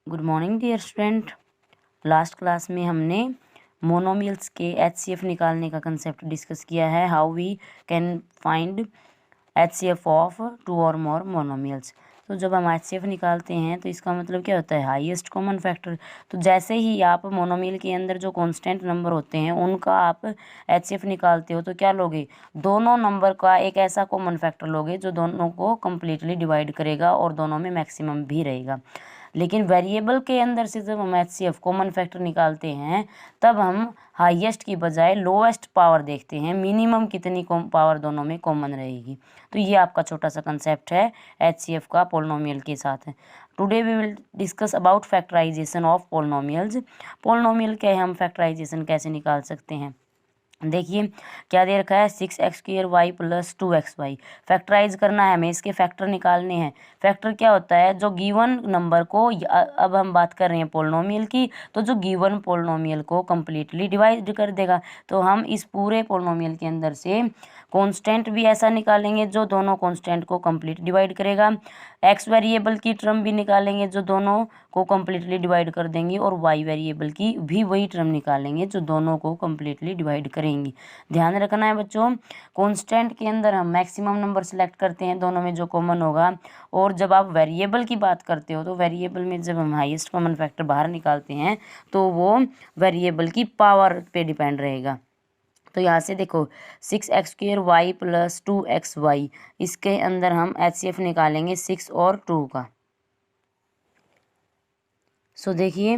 Good morning dear student. Last class में हमने monomials के HCF निकालने का कंसेप्ट डिस्कस किया है। How we can find HCF of two और मोर मोनोमियल्स। तो जब हम HCF निकालते हैं तो इसका मतलब क्या होता है, हाईएस्ट कॉमन फैक्टर। तो जैसे ही आप मोनोमियल के अंदर जो कांस्टेंट नंबर होते हैं उनका आप HCF निकालते हो तो क्या लोगे, दोनों नंबर का एक ऐसा कॉमन फैक्टर लोगे जो दोनों को कम्प्लीटली डिवाइड करेगा और दोनों में मैक्सिमम भी रहेगा। लेकिन वेरिएबल के अंदर से जब हम HCF कॉमन फैक्टर निकालते हैं तब हम हाईएस्ट की बजाय लोएस्ट पावर देखते हैं, मिनिमम कितनी पावर दोनों में कॉमन रहेगी। तो ये आपका छोटा सा कंसेप्ट है HCF का पोलिनोमियल के साथ। Today we will discuss about factorization of polynomials. Polynomial के हम फैक्टराइजेशन कैसे निकाल सकते हैं। देखिए क्या दे रखा है, 6x² प्लस 2xy। फैक्टराइज करना है हमें, इसके फैक्टर निकालने हैं। फैक्टर क्या होता है, जो गिवन नंबर को, अब हम बात कर रहे हैं पोलिनोमियल की, तो जो गिवन पोलिनोमियल को कम्प्लीटली डिवाइड कर देगा। तो हम इस पूरे पोलिनोमियल के अंदर से कांस्टेंट भी ऐसा निकालेंगे जो दोनों कांस्टेंट को कंप्लीट डिवाइड करेगा। एक्स वेरिएबल की टर्म भी निकालेंगे जो दोनों को कम्प्लीटली डिवाइड कर देंगे, और वाई वेरिएबल की भी वही टर्म निकालेंगे जो दोनों को कम्प्लीटली डिवाइड करेंगी। ध्यान रखना है बच्चों, कांस्टेंट के अंदर हम मैक्सिमम नंबर सेलेक्ट करते हैं दोनों में जो कॉमन होगा, और जब आप वेरिएबल की बात करते हो तो वेरिएबल में जब हम हाईएस्ट कॉमन फैक्टर बाहर निकालते हैं तो वो वेरिएबल की पावर पे डिपेंड रहेगा। तो यहाँ से देखो 6x² प्लस 2xy, इसके अंदर हम HCF निकालेंगे 6 और 2 का। सो देखिए,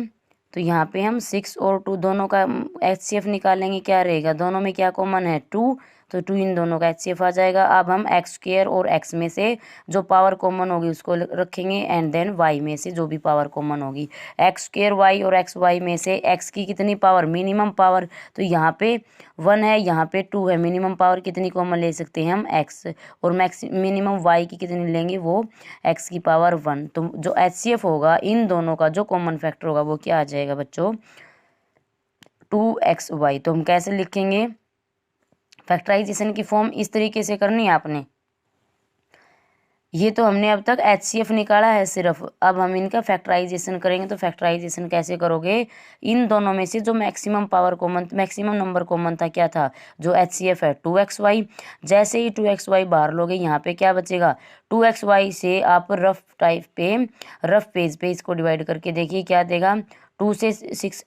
तो यहाँ पे हम 6 और 2 दोनों का HCF निकालेंगे, क्या रहेगा, दोनों में क्या कॉमन है, 2, तो 2 इन दोनों का HCF आ जाएगा। अब हम x² और x में से जो पावर कॉमन होगी उसको रखेंगे, एंड देन y में से जो भी पावर कॉमन होगी। x² y और xy में से x की कितनी पावर, मिनिमम पावर, तो यहाँ पे 1 है, यहाँ पे 2 है, मिनिमम पावर कितनी कॉमन ले सकते हैं हम, x, और मिनिमम y की कितनी लेंगे, वो x की पावर 1। तो जो HCF होगा इन दोनों का जो कॉमन फैक्टर होगा वो क्या आ जाएगा बच्चों, 2xy। तो हम कैसे लिखेंगे, फैक्टराइजेशन की फॉर्म इस तरीके से करनी है आपने। ये तो हमने अब तक HCF निकाला है सिर्फ, अब हम इनका फैक्टराइजेशन करेंगे। तो फैक्टराइजेशन कैसे करोगे, इन दोनों में से जो maximum power common, maximum number common था, क्या था, जो HCF है 2xy। जैसे ही 2xy बाहर लोगे यहाँ पे क्या बचेगा, 2xy से आप रफ पेज पे इसको डिवाइड करके देखिए क्या देगा, 2 से 6,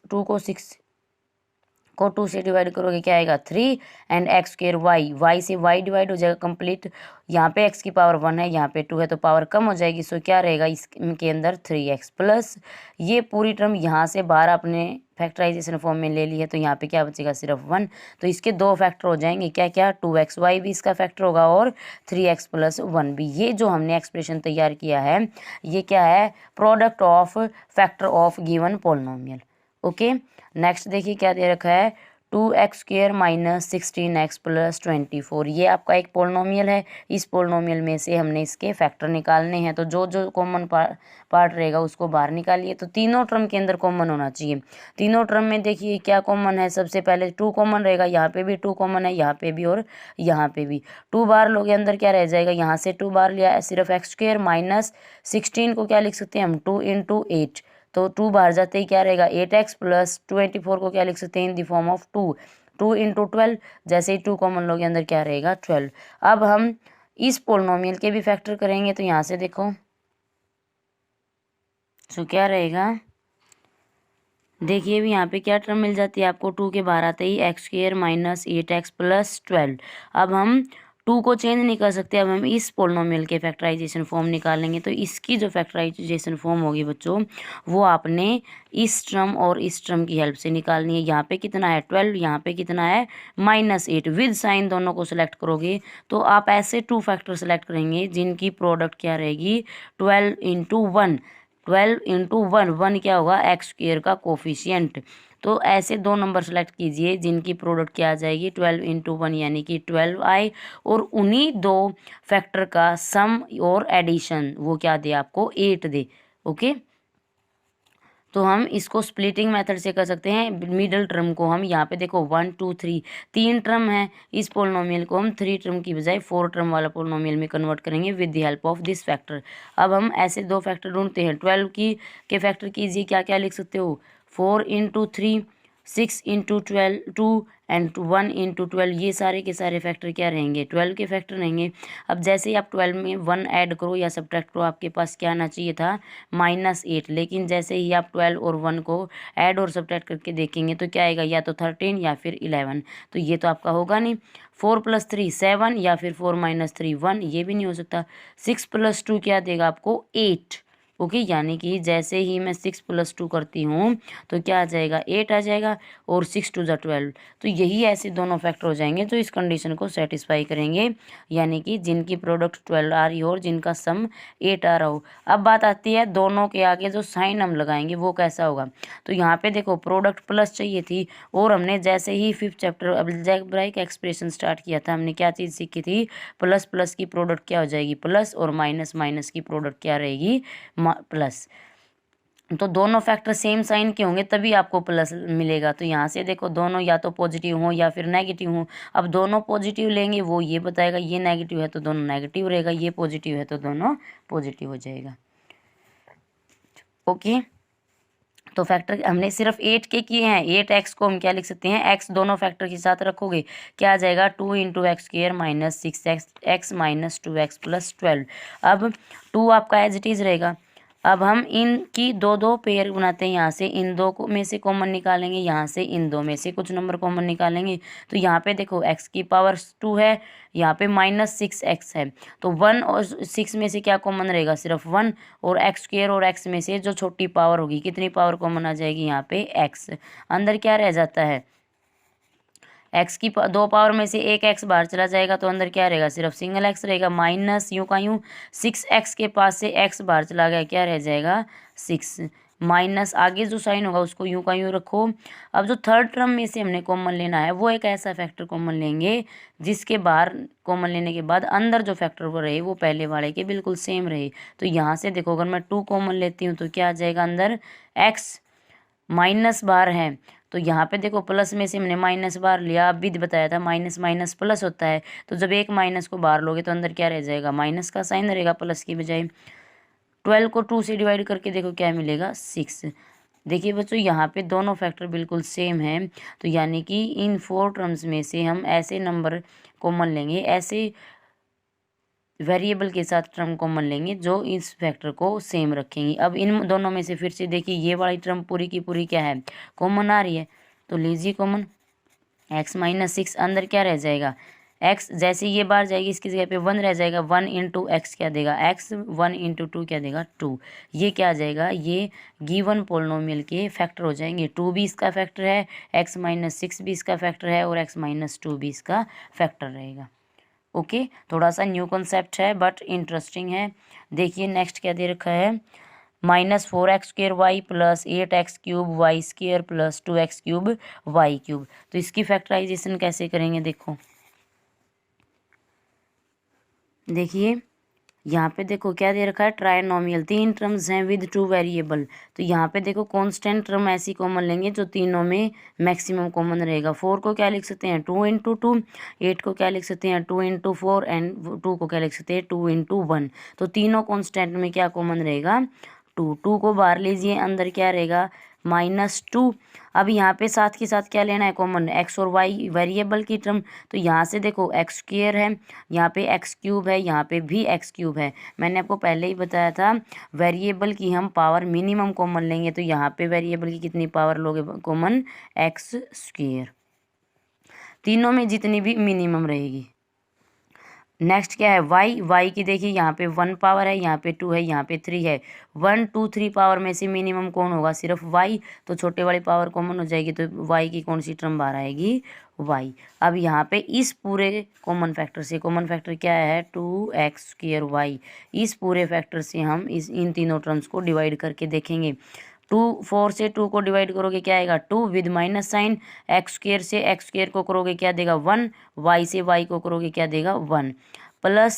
2 से डिवाइड करोगे क्या आएगा, 3, एंड x² y से y डिवाइड हो जाएगा कंप्लीट। यहाँ पे x की पावर 1 है, यहाँ पे 2 है, तो पावर कम हो जाएगी। सो क्या रहेगा इसके अंदर 3x प्लस ये पूरी टर्म यहाँ से बाहर अपने फैक्टराइजेशन फॉर्म में ले ली है, तो यहाँ पे क्या बचेगा, सिर्फ 1। तो इसके 2 फैक्टर हो जाएंगे, क्या क्या, 2xy भी इसका फैक्टर होगा और 3x प्लस 1 भी। ये जो हमने एक्सप्रेशन तैयार किया है ये क्या है, product of factor of given polynomial. Okay, next देखिए क्या दे रखा है, 2x² माइनस 16x प्लस 24। ये आपका एक पोलिनोमियल है, इस पोलिनोमियल में से हमने इसके फैक्टर निकालने हैं। तो जो जो कॉमन पार्ट रहेगा उसको बाहर निकालिए। तो तीनों टर्म के अंदर कॉमन होना चाहिए। तीनों टर्म में देखिए क्या कॉमन है, सबसे पहले 2 कॉमन रहेगा, यहाँ पे भी 2 कॉमन है, यहाँ पे भी और यहाँ पे भी। 2 बार लोगे अंदर क्या रह जाएगा, यहाँ से 2 बार लिया, सिर्फ x² माइनस 16 को क्या लिख सकते हैं हम, 2 × 8, तो 2 बाहर जाते ही क्या रहेगा, 8x प्लस 24 को क्या लिख सकते हैं, इन द फॉर्म ऑफ 2 × 12। जैसे ही 2 कॉमन लोगे अंदर क्या रहेगा, 12। अब हम इस पोलिनोमियल के भी फैक्टर करेंगे, तो यहाँ से देखो सो क्या रहेगा, देखिए भी यहाँ पे क्या टर्म मिल जाती है आपको, 2 के बाहर आते ही x² माइनस 8x प्लस 12। अब हम 2 को चेंज नहीं कर सकते, अब हम इस पोलिनोमियल के फैक्टराइजेशन फॉर्म निकालेंगे। तो इसकी जो फैक्टराइजेशन फॉर्म होगी बच्चों, वो आपने इस टर्म और इस टर्म की हेल्प से निकालनी है। यहाँ पे कितना है 12, यहाँ पे कितना है -8, विद साइन दोनों को सिलेक्ट करोगे तो आप ऐसे 2 फैक्टर सेलेक्ट करेंगे जिनकी प्रोडक्ट क्या रहेगी, 12 × 1। 12 × 1 क्या होगा, x² का कोफिशिएंट। तो ऐसे 2 नंबर सेलेक्ट कीजिए जिनकी प्रोडक्ट क्या आ जाएगी, 12 × 1 यानी कि 12i, और उन्हीं 2 फैक्टर का सम और एडिशन वो क्या दे आपको, 8 दे। ओके, तो हम इसको स्प्लिटिंग मेथड से कर सकते हैं। मिडल टर्म को हम यहाँ पे देखो 1 2 3 3 टर्म है, इस पोलिनोमियल को हम 3 टर्म की बजाय 4 टर्म वाला पोलिनोमियल में कन्वर्ट करेंगे with the help of this factor. अब हम ऐसे दो फैक्टर ढूंढते हैं। 12 के फैक्टर कीजिए, क्या क्या लिख सकते हो, 4 इंटू 3, 6 इंटू 12 2 एंड 1 इंटू 12, ये सारे के सारे फैक्टर क्या रहेंगे, 12 के फैक्टर रहेंगे। अब जैसे ही आप 12 में 1 ऐड करो या सब्ट्रैक्ट करो, आपके पास क्या आना चाहिए था, -8। लेकिन जैसे ही आप 12 और 1 को ऐड और सब्ट्रैक्ट करके देखेंगे तो क्या आएगा, या तो 13 या फिर 11। तो ये तो आपका होगा नहीं। 4 + 3 7 या फिर 4 - 3 1, ये भी नहीं हो सकता। 6 + 2 क्या देगा आपको, 8। ओके, यानी कि जैसे ही मैं 6 + 2 करती हूँ तो क्या आ जाएगा, 8 आ जाएगा, और 6 2 = 12। तो यही ऐसे दोनों फैक्टर हो जाएंगे जो इस कंडीशन को सेटिस्फाई करेंगे, यानी कि जिनकी प्रोडक्ट 12 आ रही हो और जिनका सम 8 आ रहा हो। अब बात आती है दोनों के आगे जो साइन हम लगाएंगे वो कैसा होगा। तो यहाँ पे देखो प्रोडक्ट प्लस चाहिए थी, और हमने जैसे ही 5th chapter algebraic expression start किया था, हमने क्या चीज़ सीखी थी, प्लस प्लस की प्रोडक्ट क्या हो जाएगी प्लस, और माइनस माइनस की प्रोडक्ट क्या रहेगी प्लस। तो दोनों फैक्टर सेम साइन के होंगे तभी आपको प्लस मिलेगा। तो यहाँ से देखो दोनों या तो पॉजिटिव हो या फिर नेगेटिव हो। अब दोनों पॉजिटिव लेंगे वो ये बताएगा, ये नेगेटिव है तो दोनों नेगेटिव रहेगा, ये पॉजिटिव है तो दोनों पॉजिटिव हो जाएगा। ओके, तो फैक्टर हमने सिर्फ 8 के किए हैं। 8x को हम क्या लिख सकते हैं, x दोनों फैक्टर के साथ रखोगे क्या आ जाएगा, 2 × x² - 6x - 2x + 12। अब 2 आपका एज इट इज़ रहेगा। अब हम इनकी दो दो पेयर बनाते हैं, यहाँ से इन दो में से कॉमन निकालेंगे, यहाँ से इन दो में से कुछ नंबर कॉमन निकालेंगे। तो यहाँ पे देखो x की पावर 2 है, यहाँ पे -6x है, तो 1 और 6 में से क्या कॉमन रहेगा, सिर्फ 1, और x² और x में से जो छोटी पावर होगी कितनी पावर कॉमन आ जाएगी, यहाँ पे x। अंदर क्या रह जाता है, x की 2 पावर में से एक x बाहर चला जाएगा तो अंदर क्या रहेगा, सिर्फ सिंगल x रहेगा, माइनस यूँ का यूँ 6x के पास से x बाहर चला गया, क्या रह जाएगा 6, माइनस आगे जो साइन होगा उसको यूँ का यूँ रखो। अब जो थर्ड टर्म में से हमने कॉमन लेना है वो एक ऐसा फैक्टर कॉमन लेंगे जिसके बाहर कॉमन लेने के बाद अंदर जो फैक्टर वो रहे वो पहले वाले के बिल्कुल सेम रहे। तो यहाँ से देखो अगर मैं 2 कॉमन लेती हूँ तो क्या आ जाएगा, अंदर x माइनस बार है, तो यहाँ पे देखो प्लस में से हमने माइनस बार लिया, अब भी बताया था माइनस माइनस प्लस होता है, तो जब एक माइनस को बाहर लोगे तो अंदर क्या रह जाएगा, माइनस का साइन रहेगा प्लस की बजाय। 12 को 2 से डिवाइड करके देखो क्या मिलेगा, 6। देखिए बच्चों यहाँ पे दोनों फैक्टर बिल्कुल सेम हैं, तो यानी कि इन 4 टर्म्स में से हम ऐसे नंबर कॉमन लेंगे, ऐसे वेरिएबल के साथ टर्म कॉमन लेंगे जो इस फैक्टर को सेम रखेंगे। अब इन दोनों में से फिर से देखिए ये वाली टर्म पूरी की पूरी क्या है, कॉमन आ रही है, तो लीजिए कॉमन x - 6, अंदर क्या रह जाएगा x, जैसे ये बाहर जाएगी इसकी जगह पे 1 रह जाएगा, 1 × x क्या देगा x, 1 × 2 क्या देगा 2। ये क्या आ जाएगा, ये गिवन पोलिनोमियल के फैक्टर हो जाएंगे। 2 भी इसका फैक्टर है, x - 6 भी इसका फैक्टर है, और x - 2 भी इसका फैक्टर रहेगा। ओके, थोड़ा सा न्यू कॉन्सेप्ट है बट इंटरेस्टिंग है। देखिए नेक्स्ट क्या दे रखा है, -4x² y + 8x³ y² + 2x³ y³। तो इसकी फैक्टराइजेशन कैसे करेंगे, देखो देखिए यहाँ पे देखो क्या दे रखा है, ट्राइनोमियल 3 टर्म्स हैं विद 2 वेरिएबल। तो यहाँ पे देखो कांस्टेंट टर्म ऐसी कॉमन लेंगे जो तीनों में मैक्सिमम कॉमन रहेगा। 4 को क्या लिख सकते हैं, 2 × 2, 8 को क्या लिख सकते हैं, 2 × 4, एंड 2 को क्या लिख सकते हैं, 2 × 1। तो तीनों कांस्टेंट में क्या कॉमन रहेगा, 2। 2 को बाहर लीजिए, अंदर क्या रहेगा, -2। अब यहाँ पे साथ के साथ क्या लेना है कॉमन, x और y वेरिएबल की टर्म। तो यहाँ से देखो x² है, यहाँ पे x³ है, यहाँ पे भी x³ है। मैंने आपको पहले ही बताया था वेरिएबल की हम पावर मिनिमम कॉमन लेंगे, तो यहाँ पे वेरिएबल की कितनी पावर लोगे कॉमन, x², तीनों में जितनी भी मिनिमम रहेगी। नेक्स्ट क्या है, y की देखिए यहाँ पे 1 पावर है, यहाँ पे 2 है, यहाँ पे 3 है। 1 2 3 पावर में से मिनिमम कौन होगा, सिर्फ y, तो छोटे वाली पावर कॉमन हो जाएगी, तो y की कौन सी टर्म बाहर आएगी, y। अब यहाँ पे इस पूरे कॉमन फैक्टर से, कॉमन फैक्टर क्या है 2x² y, इस पूरे फैक्टर से हम इन तीनों टर्म्स को डिवाइड करके देखेंगे। 4 से 2 को डिवाइड करोगे क्या आएगा, 2 विद माइनस साइन, x² से x² को करोगे क्या देगा 1, y से y को करोगे क्या देगा 1, प्लस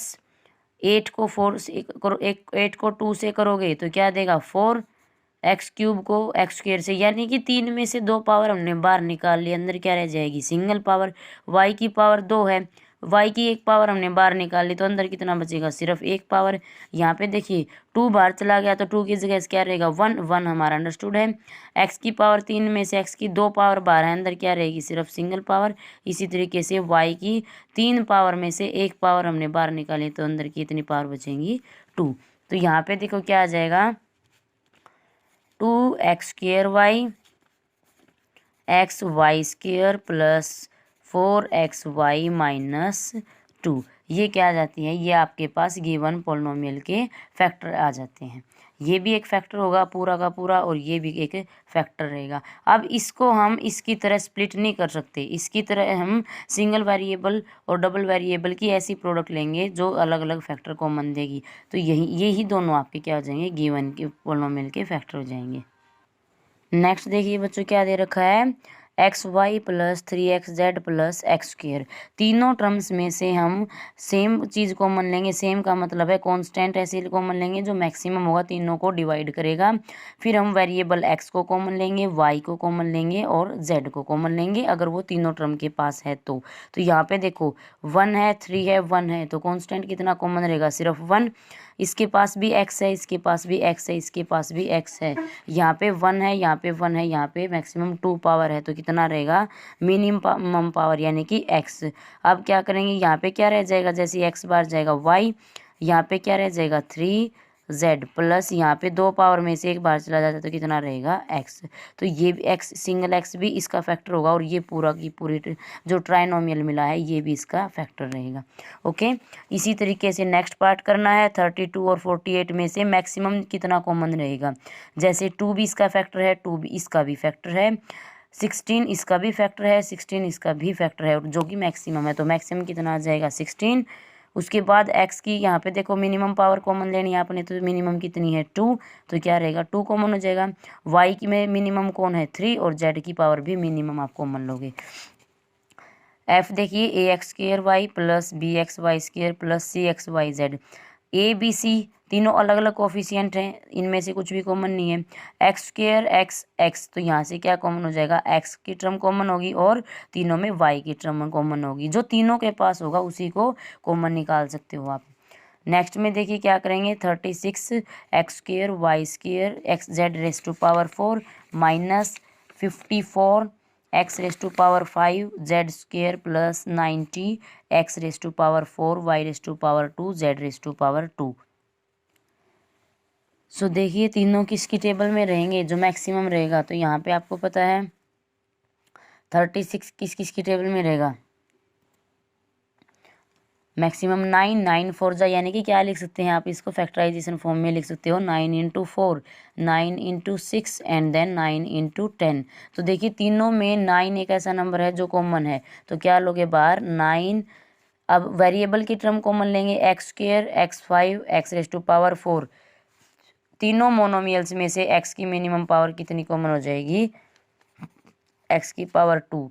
8 को 4 से करो, 8 को 2 से करोगे तो क्या देगा 4, एक्स क्यूब को एक्स स्क्वायर से, यानी कि 3 में से 2 पावर हमने बाहर निकाल ली, अंदर क्या रह जाएगी सिंगल पावर। वाई की पावर 2 है, वाई की 1 पावर हमने बाहर निकाल ली, तो अंदर कितना बचेगा सिर्फ 1 पावर। यहाँ पे देखिए 2 बाहर चला गया तो 2 की जगह क्या रहेगा 1, 1 हमारा अंडरस्टूड है। एक्स की पावर 3 में से एक्स की 2 पावर बाहर है, अंदर क्या रहेगी सिर्फ सिंगल पावर। इसी तरीके से वाई की 3 पावर में से 1 पावर हमने बाहर निकाली, तो अंदर की इतनी पावर बचेंगी 2। तो यहाँ पे देखो क्या आ जाएगा 2x² y x y square plus 4xy minus 2। ये क्या आ जाती है, ये आपके पास गिवन पोलिनोमियल के फैक्टर आ जाते हैं। ये भी एक फैक्टर होगा पूरा का पूरा, और ये भी एक फैक्टर रहेगा। अब इसको हम इसकी तरह स्प्लिट नहीं कर सकते, इसकी तरह हम सिंगल वेरिएबल और डबल वेरिएबल की ऐसी प्रोडक्ट लेंगे जो अलग अलग फैक्टर कॉमन देगी। तो यही दोनों आपके क्या हो जाएंगे गिवन के पोलिनोमियल के फैक्टर हो जाएंगे। नेक्स्ट देखिए बच्चों क्या दे रखा है, xy plus 3xz plus x²। तीनों टर्म्स में से हम सेम चीज़ कॉमन लेंगे, सेम का मतलब है कांस्टेंट ऐसे कॉमन लेंगे जो मैक्सिमम होगा, तीनों को डिवाइड करेगा। फिर हम वेरिएबल x को कॉमन लेंगे, y को कॉमन लेंगे और z को कॉमन लेंगे, अगर वो तीनों टर्म के पास है तो। यहाँ पे देखो 1 है 3 है 1 है, तो कांस्टेंट कितना कॉमन रहेगा सिर्फ 1। इसके पास भी x है, इसके पास भी x है, इसके पास भी x है। यहाँ पे 1 है, यहाँ पे 1 है, यहाँ पे मैक्सिमम 2 पावर है, तो कितना रहेगा मिनिमम पावर यानी कि x। अब क्या करेंगे, यहाँ पे क्या रह जाएगा, जैसे x बार जाएगा y, यहाँ पे क्या रह जाएगा 3z प्लस यहाँ पे 2 पावर में से 1 बार चला जाता है तो कितना रहेगा x। तो ये x सिंगल x भी इसका फैक्टर होगा, और ये पूरा की पूरी जो ट्राइनोमियल मिला है ये भी इसका फैक्टर रहेगा। ओके, इसी तरीके से नेक्स्ट पार्ट करना है। 32 और 48 में से मैक्सिमम कितना कॉमन रहेगा, जैसे 2 भी इसका फैक्टर है, 2 भी इसका भी फैक्टर है, 16 इसका भी फैक्टर है, 16 इसका भी फैक्टर है, और जो कि मैक्सिमम है, तो मैक्सिमम कितना आ जाएगा 16। उसके बाद x की यहाँ पे देखो मिनिमम पावर कॉमन लेनी है आपने, तो मिनिमम कितनी है 2, तो क्या रहेगा 2 कॉमन हो जाएगा। y की में मिनिमम कौन है 3, और z की पावर भी मिनिमम आप कॉमन लोगे। f देखिए ax² plus bxy² plus cxyz, a b c तीनों अलग अलग कोफिशिएंट हैं, इनमें से कुछ भी कॉमन नहीं है। x² x, तो यहाँ से क्या कॉमन हो जाएगा x की टर्म कॉमन होगी, और तीनों में y की टर्म कॉमन होगी, जो तीनों के पास होगा उसी को कॉमन निकाल सकते हो आप। नेक्स्ट में देखिए क्या करेंगे, 36 x² y² xz⁻⁴ minus 54 x⁻⁵ z² plus 90 x⁻⁴ y⁻2 z⁻2। सो देखिए तीनों किसकी टेबल में रहेंगे, जो मैक्सिमम रहेगा। तो यहाँ पे आपको पता है 36 किसकी टेबल में रहेगा, मैक्सिमम 9, 9 4 जा, यानी कि क्या लिख सकते हैं आप इसको फैक्टराइजेशन फॉर्म में लिख सकते हो 9 × 4, 9 × 6 एंड देन 9 × 10। तो देखिए तीनों में 9 एक ऐसा नंबर है जो कॉमन है, तो क्या लोगे बाहर 9। अब वेरिएबल की टर्म कॉमन लेंगे x² x5 x⁻⁴, तीनों मोनोमियल्स में से x की मिनिमम पावर कितनी कॉमन हो जाएगी x⁻²।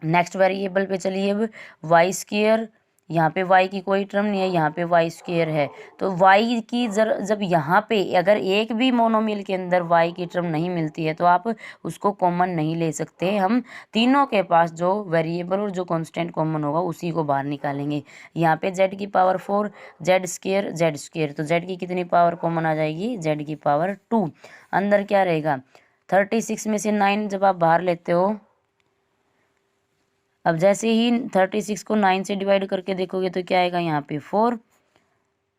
नेक्स्ट वेरिएबल पे चलिए, अब y², यहाँ पे y की कोई टर्म नहीं है, यहाँ पे y² है, तो y की जब यहाँ पे अगर एक भी मोनोमियल के अंदर y की टर्म नहीं मिलती है तो आप उसको कॉमन नहीं ले सकते। हम तीनों के पास जो वेरिएबल और जो कांस्टेंट कॉमन होगा उसी को बाहर निकालेंगे। यहाँ पे z⁻⁴ z², तो z की कितनी पावर कॉमन आ जाएगी z⁻2। अंदर क्या रहेगा 36 में से 9 जब आप बाहर लेते हो, अब जैसे ही 36 को 9 से डिवाइड करके देखोगे तो क्या आएगा यहाँ पे 4,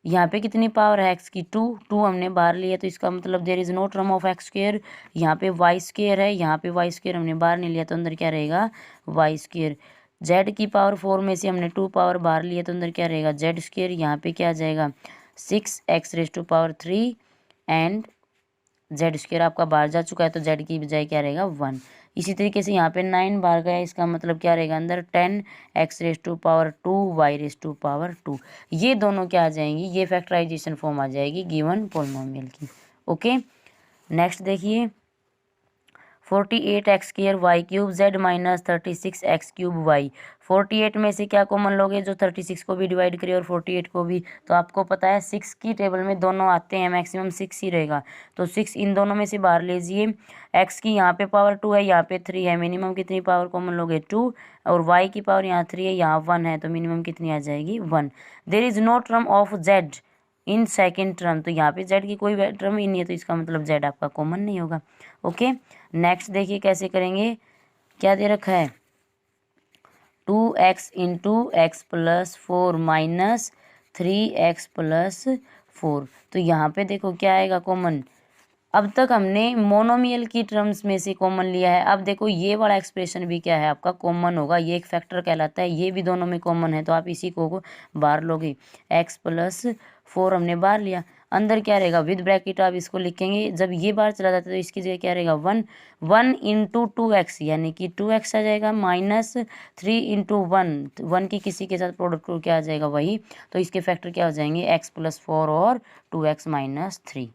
यहाँ पे कितनी पावर है x की 2 हमने बाहर लिया, तो इसका मतलब there is no term of x²। यहाँ पे y² है, यहाँ पे y² हमने बाहर नहीं लिया, तो अंदर क्या रहेगा y²। z की पावर 4 में से हमने 2 पावर बाहर लिया, तो अंदर क्या रहेगा z²। यहाँ पे क्या आ जाएगा 6 x⁻³ एंड z² आपका बाहर जा चुका है, तो z की बजाय क्या रहेगा 1। इसी तरीके से यहाँ पे 9 बाहर गया, इसका मतलब क्या रहेगा अंदर 10 x⁻² y⁻2। ये दोनों क्या आ जाएंगी, ये फैक्टराइजेशन फॉर्म आ जाएगी गिवन पोलिनोमियल की। ओके, नेक्स्ट देखिए 48x² y³ z minus 36x³ y। 48 में से क्या कॉमन लोगे, जो 36 को भी डिवाइड करे और 48 को भी। तो आपको पता है 6 की टेबल में दोनों आते हैं, मैक्सिमम 6 ही रहेगा, तो 6 इन दोनों में से बाहर लीजिए। x की यहाँ पे पावर 2 है, यहाँ पे 3 है, मिनिमम कितनी पावर कॉमन लोगे 2, और y की पावर यहाँ 3 है, यहाँ 1 है, तो मिनिमम कितनी आ जाएगी 1। There is no term of z in second term, तो यहाँ पे z की कोई टर्म ही नहीं है, तो इसका मतलब z आपका कॉमन नहीं होगा। ओके, नेक्स्ट देखिए कैसे करेंगे, क्या दे रखा है 2x into x plus 4 minus 3x plus 4। तो यहाँ पे देखो क्या आएगा कॉमन, अब तक हमने मोनोमियल की टर्म्स में से कॉमन लिया है, अब देखो ये वाला एक्सप्रेशन भी क्या है आपका कॉमन होगा, ये एक फैक्टर कहलाता है, ये भी दोनों में कॉमन है, तो आप इसी को बाहर लोगे। x प्लस 4 हमने बाहर लिया, अंदर क्या रहेगा विद ब्रैकेट आप इसको लिखेंगे, जब ये बाहर चला जाता है तो इसकी जगह क्या रहेगा 1 इंटू 2x, यानी कि 2x आ जाएगा, माइनस 3 इंटू 1 की किसी के साथ प्रोडक्ट को क्या आ जाएगा वही, तो इसके फैक्टर क्या हो जाएंगे x प्लस 4 और 2x माइनस 3।